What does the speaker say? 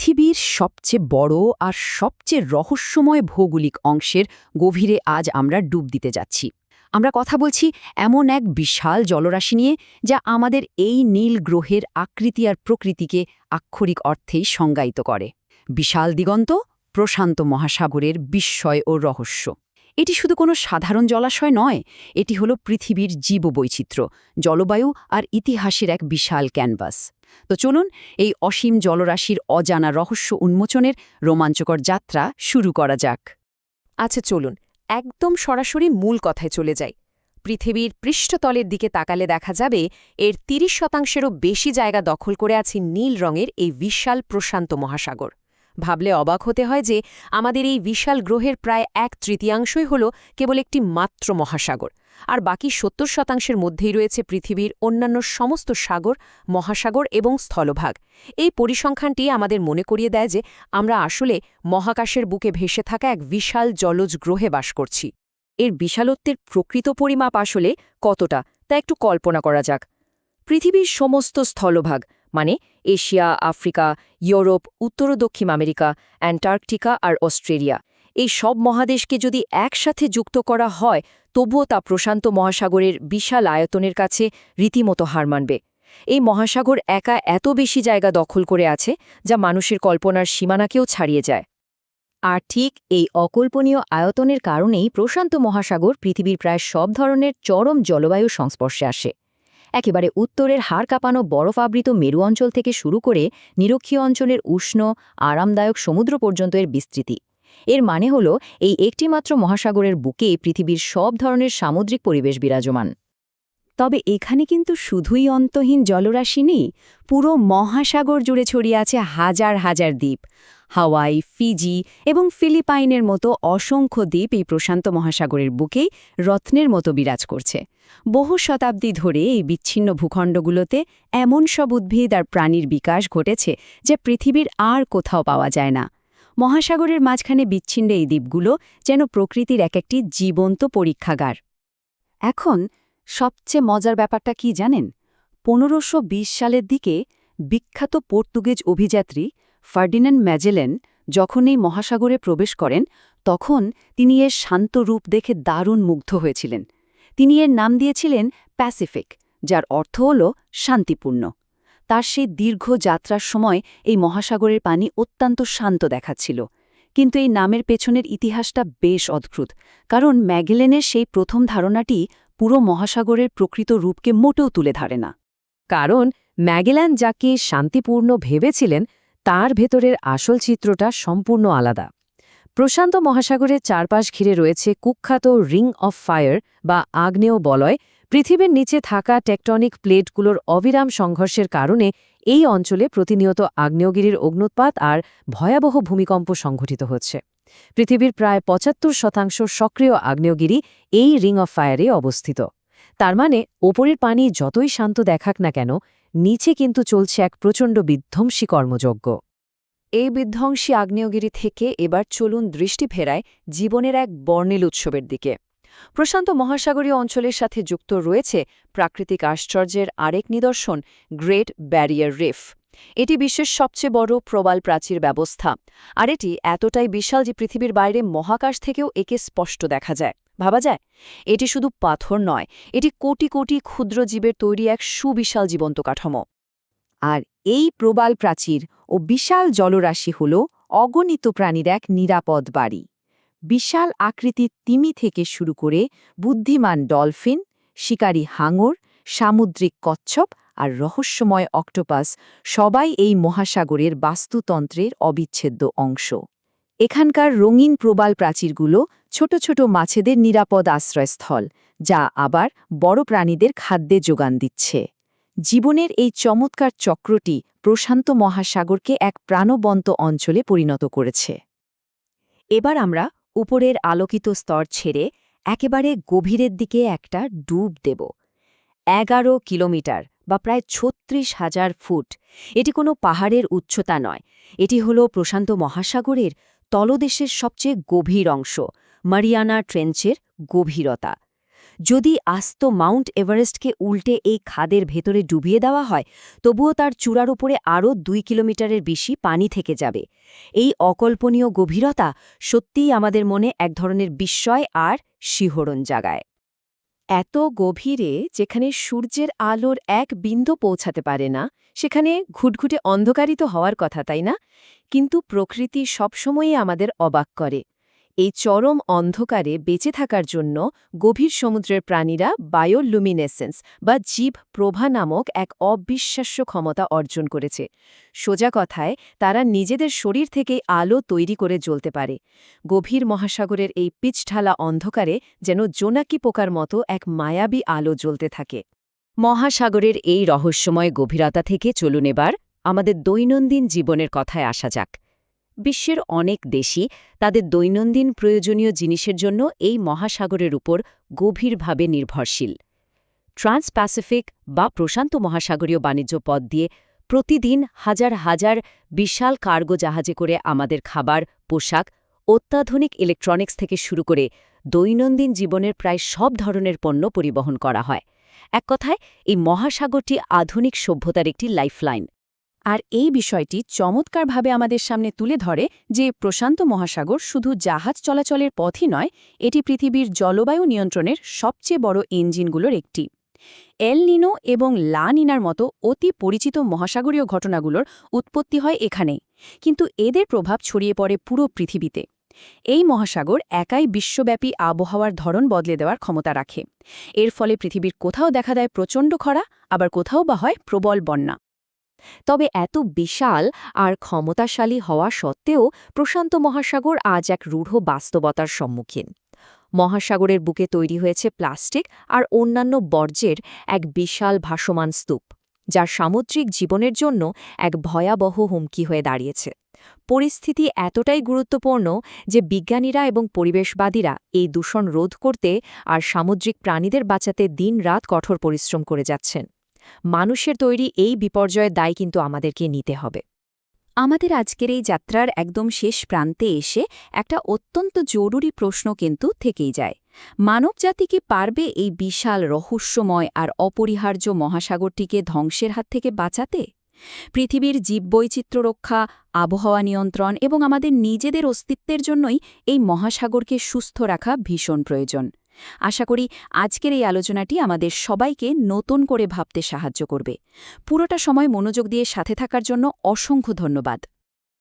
পৃথিবীর সবচেয়ে বড় আর সবচেয়ে রহস্যময় ভৌগোলিক অংশের গভীরে আজ আমরা ডুব দিতে যাচ্ছি। আমরা কথা বলছি এমন এক বিশাল জলরাশি নিয়ে যা আমাদের এই নীল গ্রহের আকৃতি আর প্রকৃতিকে আক্ষরিক অর্থেই সংজ্ঞায়িত করে। বিশাল দিগন্ত, প্রশান্ত মহাসাগরের বিস্ময় ও রহস্য। এটি শুধু কোনো সাধারণ জলাশয় নয়, এটি হলো পৃথিবীর জীববৈচিত্র্য, জলবায়ু আর ইতিহাসের এক বিশাল ক্যানভাস। তো চলুন এই অসীম জলরাশির অজানা রহস্য উন্মোচনের রোমাঞ্চকর যাত্রা শুরু করা যাক। আচ্ছা চলুন একদম সরাসরি মূল কথায় চলে যাই। পৃথিবীর পৃষ্ঠতলের দিকে তাকালে দেখা যাবে এর ৩০%-এরও বেশি জায়গা দখল করে আছে নীল রঙের এই বিশাল প্রশান্ত মহাসাগর। ভাবলে অবাক হতে হয় যে আমাদের এই বিশাল গ্রহের প্রায় ১/৩ হল কেবল একটি মাত্র মহাসাগর, আর বাকি ৭০%-এর মধ্যেই রয়েছে পৃথিবীর অন্যান্য সমস্ত সাগর, মহাসাগর এবং স্থলভাগ। এই পরিসংখ্যানটি আমাদের মনে করিয়ে দেয় যে আমরা আসলে মহাকাশের বুকে ভেসে থাকা এক বিশাল জলজ গ্রহে বাস করছি। এর বিশালত্বের প্রকৃত পরিমাপ আসলে কতটা তা একটু কল্পনা করা যাক। পৃথিবীর সমস্ত স্থলভাগ মানে এশিয়া, আফ্রিকা, ইউরোপ, উত্তর ও দক্ষিণ আমেরিকা, অ্যান্টার্কটিকা আর অস্ট্রেলিয়া, এই সব মহাদেশকে যদি একসাথে যুক্ত করা হয় তবুও তা প্রশান্ত মহাসাগরের বিশাল আয়তনের কাছে রীতিমতো হার মানবে। এই মহাসাগর একা এত বেশি জায়গা দখল করে আছে যা মানুষের কল্পনার সীমানাকেও ছাড়িয়ে যায়। আর ঠিক এই অকল্পনীয় আয়তনের কারণেই প্রশান্ত মহাসাগর পৃথিবীর প্রায় সব ধরনের চরম জলবায়ু সংস্পর্শে আসে। একেবারে উত্তরের হাড় কাঁপানো বরফাবৃত মেরু অঞ্চল থেকে শুরু করে নিরক্ষীয় অঞ্চলের উষ্ণ, আরামদায়ক সমুদ্র পর্যন্ত এর বিস্তৃতি। এর মানে হল এই একটিমাত্র মহাসাগরের বুকে পৃথিবীর সব ধরনের সামুদ্রিক পরিবেশ বিরাজমান। তবে এখানে কিন্তু শুধুই অন্তহীন জলরাশি নেই, পুরো মহাসাগর জুড়ে ছড়িয়ে আছে হাজার হাজার দ্বীপ। হাওয়াই, ফিজি এবং ফিলিপাইনের মতো অসংখ্য দ্বীপ এই প্রশান্ত মহাসাগরের বুকেই রত্নের মতো বিরাজ করছে। বহু শতাব্দী ধরে এই বিচ্ছিন্ন ভূখণ্ডগুলোতে এমন সব উদ্ভিদ আর প্রাণীর বিকাশ ঘটেছে যা পৃথিবীর আর কোথাও পাওয়া যায় না। মহাসাগরের মাঝখানে বিচ্ছিন্ন এই দ্বীপগুলো যেন প্রকৃতির এক একটি জীবন্ত পরীক্ষাগার। এখন সবচেয়ে মজার ব্যাপারটা কি জানেন? ১৫২০ সালের দিকে বিখ্যাত পর্তুগিজ অভিযাত্রী ফার্ডিনান্ড ম্যাজেলেন যখন এই মহাসাগরে প্রবেশ করেন তখন তিনি এর শান্ত রূপ দেখে দারুণ মুগ্ধ হয়েছিলেন। তিনি এর নাম দিয়েছিলেন প্যাসিফিক, যার অর্থ হল শান্তিপূর্ণ। তার সেই দীর্ঘ যাত্রার সময় এই মহাসাগরের পানি অত্যন্ত শান্ত দেখাচ্ছিল। কিন্তু এই নামের পেছনের ইতিহাসটা বেশ অদ্ভুত, কারণ ম্যাগেলেনের সেই প্রথম ধারণাটি পুরো মহাসাগরের প্রকৃত রূপকে মোটেও তুলে ধরে না। কারণ ম্যাগেলান যাকে শান্তিপূর্ণ ভেবেছিলেন তার ভেতরের আসল চিত্রটা সম্পূর্ণ আলাদা। প্রশান্ত মহাসাগরের চারপাশ ঘিরে রয়েছে কুখ্যাত রিং অফ ফায়ার বা আগ্নেয় বলয়। পৃথিবীর নিচে থাকা টেকটনিক প্লেটগুলোর অবিরাম সংঘর্ষের কারণে এই অঞ্চলে প্রতিনিয়ত আগ্নেয়গিরির অগ্নুৎপাত আর ভয়াবহ ভূমিকম্প সংঘটিত হচ্ছে। পৃথিবীর প্রায় ৭৫% সক্রিয় আগ্নেয়গিরি এই রিং অফ ফায়ারে অবস্থিত। তার মানে ওপরের পানি যতই শান্ত দেখাক না কেন, নিচে কিন্তু চলছে এক প্রচণ্ড বিধ্বংসী কর্মযজ্ঞ। এই বিধ্বংসী আগ্নেয়গিরি থেকে এবার চলুন দৃষ্টি ফেরায় জীবনের এক বর্ণিল উৎসবের দিকে। প্রশান্ত মহাসাগরীয় অঞ্চলের সাথে যুক্ত রয়েছে প্রাকৃতিক আশ্চর্যের আরেক নিদর্শন, গ্রেট ব্যারিয়ার রিফ। এটি বিশ্বের সবচেয়ে বড় প্রবাল প্রাচীর ব্যবস্থা, আর এটি এতটাই বিশাল যে পৃথিবীর বাইরে মহাকাশ থেকেও একে স্পষ্ট দেখা যায়। ভাবা যায়, এটি শুধু পাথর নয়, এটি কোটি কোটি ক্ষুদ্র জীবের তৈরি এক সুবিশাল জীবন্ত কাঠামো। আর এই প্রবাল প্রাচীর ও বিশাল জলরাশি হল অগণিত প্রাণীর এক নিরাপদ বাড়ি। বিশাল আকৃতির তিমি থেকে শুরু করে বুদ্ধিমান ডলফিন, শিকারী হাঙর, সামুদ্রিক কচ্ছপ আর রহস্যময় অক্টোপাস সবাই এই মহাসাগরের বাস্তুতন্ত্রের অবিচ্ছেদ্য অংশ। এখানকার রঙিন প্রবাল প্রাচীরগুলো ছোট ছোট মাছেদের নিরাপদ আশ্রয়স্থল, যা আবার বড় প্রাণীদের খাদ্যে যোগান দিচ্ছে। জীবনের এই চমৎকার চক্রটি প্রশান্ত মহাসাগরকে এক প্রাণবন্ত অঞ্চলে পরিণত করেছে। এবার আমরা উপরের আলোকিত স্তর ছেড়ে একেবারে গভীরের দিকে একটা ডুব দেব। ১১ কিলোমিটার বা প্রায় ৩৬,০০০ ফুট। এটি কোনো পাহাড়ের উচ্চতা নয়, এটি হল প্রশান্ত মহাসাগরের তলদেশের সবচেয়ে গভীর অংশ, মারিয়ানা ট্রেঞ্চের গভীরতা। যদি আস্ত মাউন্ট এভারেস্টকে উল্টে এই খাদের ভেতরে ডুবিয়ে দেওয়া হয় তবুও তার চূড়ার উপরে আরও 2 কিলোমিটারের বেশি পানি থেকে যাবে। এই অকল্পনীয় গভীরতা সত্যিই আমাদের মনে এক ধরনের বিস্ময় আর শিহরণ জাগায়। এত গভীরে, যেখানে সূর্যের আলোর এক বিন্দু পৌঁছাতে পারে না, সেখানে ঘুটঘুটে অন্ধকারই তো হওয়ার কথা, তাই না? কিন্তু প্রকৃতি সবসময়ই আমাদের অবাক করে। এই চরম অন্ধকারে বেঁচে থাকার জন্য গভীর সমুদ্রের প্রাণীরা বায়োলুমিনেসেন্স বা জীব প্রভা নামক এক অবিশ্বাস্য ক্ষমতা অর্জন করেছে। সোজা কথায়, তারা নিজেদের শরীর থেকেই আলো তৈরি করে জ্বলতে পারে। গভীর মহাসাগরের এই পিচঢালা অন্ধকারে যেন জোনাকি পোকার মতো এক মায়াবী আলো জ্বলতে থাকে। মহাসাগরের এই রহস্যময় গভীরতা থেকে চলুন এবার আমাদের দৈনন্দিন জীবনের কথায় আসা যাক। বিশ্বের অনেক দেশই তাদের দৈনন্দিন প্রয়োজনীয় জিনিসের জন্য এই মহাসাগরের উপর গভীরভাবে নির্ভরশীল। ট্রান্স প্যাসিফিক বা প্রশান্ত মহাসাগরীয় বাণিজ্য পথ দিয়ে প্রতিদিন হাজার হাজার বিশাল কার্গো জাহাজে করে আমাদের খাবার, পোশাক, অত্যাধুনিক ইলেকট্রনিক্স থেকে শুরু করে দৈনন্দিন জীবনের প্রায় সব ধরনের পণ্য পরিবহন করা হয়। এক কথায়, এই মহাসাগরটি আধুনিক সভ্যতার একটি লাইফলাইন। আর এই বিষয়টি চমৎকারভাবে আমাদের সামনে তুলে ধরে যে প্রশান্ত মহাসাগর শুধু জাহাজ চলাচলের পথই নয়, এটি পৃথিবীর জলবায়ু নিয়ন্ত্রণের সবচেয়ে বড় ইঞ্জিনগুলোর একটি। এল নিনো এবং লা নিনার মতো অতি পরিচিত মহাসাগরীয় ঘটনাগুলোর উৎপত্তি হয় এখানেই, কিন্তু এদের প্রভাব ছড়িয়ে পড়ে পুরো পৃথিবীতে। এই মহাসাগর একাই বিশ্বব্যাপী আবহাওয়ার ধরন বদলে দেওয়ার ক্ষমতা রাখে। এর ফলে পৃথিবীর কোথাও দেখা দেয় প্রচণ্ড খরা, আবার কোথাও বা হয় প্রবল বন্যা। তবে এত বিশাল আর ক্ষমতাশালী হওয়া সত্ত্বেও প্রশান্ত মহাসাগর আজ এক রূঢ় বাস্তবতার সম্মুখীন। মহাসাগরের বুকে তৈরি হয়েছে প্লাস্টিক আর অন্যান্য বর্জ্যের এক বিশাল ভাসমান স্তূপ, যা সামুদ্রিক জীবনের জন্য এক ভয়াবহ হুমকি হয়ে দাঁড়িয়েছে। পরিস্থিতি এতটাই গুরুত্বপূর্ণ যে বিজ্ঞানীরা এবং পরিবেশবাদীরা এই দূষণ রোধ করতে আর সামুদ্রিক প্রাণীদের বাঁচাতে দিনরাত কঠোর পরিশ্রম করে যাচ্ছেন। মানুষের তৈরি এই বিপর্যয়ের দায় কিন্তু আমাদেরকে নিতে হবে। আমাদের আজকের এই যাত্রার একদম শেষ প্রান্তে এসে একটা অত্যন্ত জরুরি প্রশ্ন কিন্তু থেকেই যায়। মানবজাতি কি পারবে এই বিশাল রহস্যময় আর অপরিহার্য মহাসাগরটিকে ধ্বংসের হাত থেকে বাঁচাতে? পৃথিবীর জীববৈচিত্র্য রক্ষা, আবহাওয়া নিয়ন্ত্রণ এবং আমাদের নিজেদের অস্তিত্বের জন্যই এই মহাসাগরকে সুস্থ রাখা ভীষণ প্রয়োজন। আশা করি আজকের এই আলোচনাটি আমাদের সবাইকে নতুন করে ভাবতে সাহায্য করবে। পুরোটা সময় মনোযোগ দিয়ে সাথে থাকার জন্য অসংখ্য ধন্যবাদ।